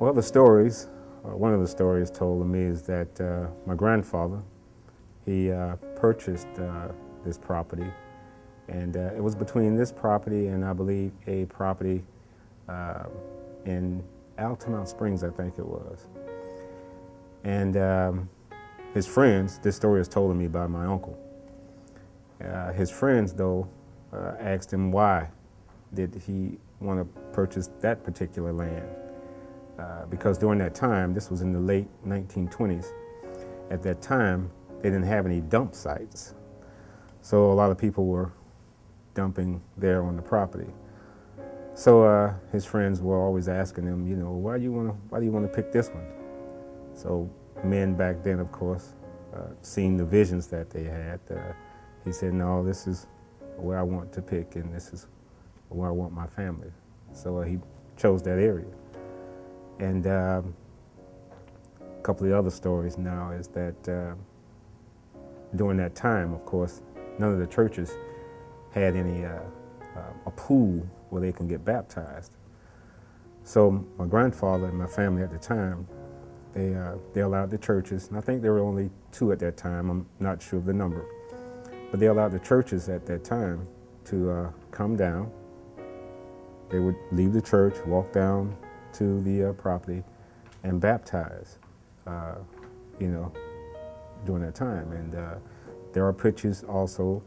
Well, the stories, one of the stories told to me is that my grandfather, he purchased this property, and it was between this property and I believe a property in Altamont Springs, I think it was. And his friends, this story is told to me by my uncle. His friends, though, asked him why did he want to purchase that particular land. Because during that time, this was in the late 1920s, at that time, they didn't have any dump sites. So a lot of people were dumping there on the property. So his friends were always asking him, you know, why do you want to pick this one? So men back then, of course, seeing the visions that they had, he said, no, this is where I want to pick, and this is where I want my family. So he chose that area. And a couple of the other stories now is that during that time, of course, none of the churches had any a pool where they can get baptized. So my grandfather and my family at the time, they allowed the churches, and I think there were only 2 at that time, I'm not sure of the number, but they allowed the churches at that time to come down. They would leave the church, walk down to the property, and baptize, you know, during that time. And there are pictures also.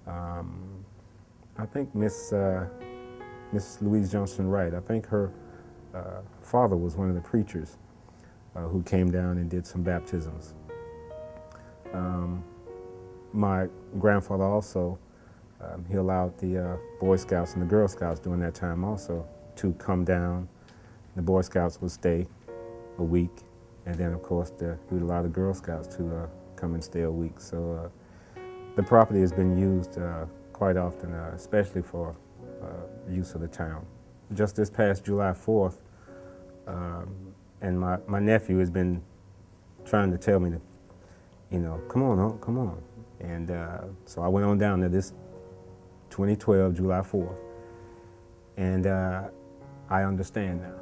I think Miss Louise Johnson Wright, I think her father was one of the preachers who came down and did some baptisms. My grandfather also, he allowed the Boy Scouts and the Girl Scouts during that time also to come down. The Boy Scouts would stay a week, and then of course he would allow the Girl Scouts to come and stay a week. So the property has been used quite often, especially for use of the town. Just this past July 4th, and my nephew has been trying to tell me to, you know, come on, Uncle, come on. And so I went on down to this 2012, July 4th, and I understand now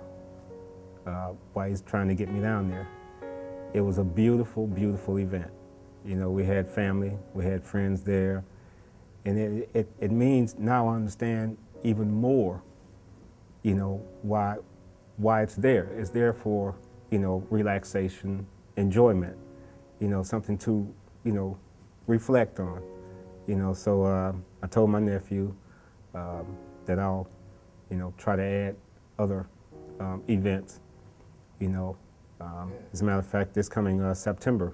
why he's trying to get me down there. It was a beautiful, beautiful event. You know, we had family, we had friends there, and it means now I understand even more, you know, why it's there. It's there for, you know, relaxation, enjoyment, you know, something to, you know, reflect on, you know. So I told my nephew that I'll, you know, try to add other events, you know. As a matter of fact, this coming September,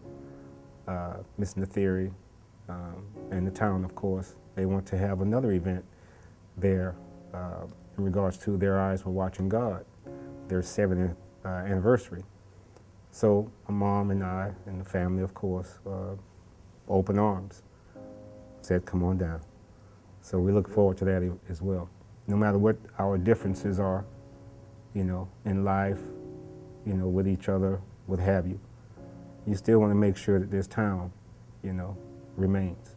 Miss Nathiri and the town, of course, they want to have another event there in regards to Their Eyes Were Watching God, their 7th anniversary. So my mom and I and the family, of course, open arms, said, come on down. So we look forward to that as well. No matter what our differences are, you know, in life, you know, with each other, what have you, you still want to make sure that this town, you know, remains.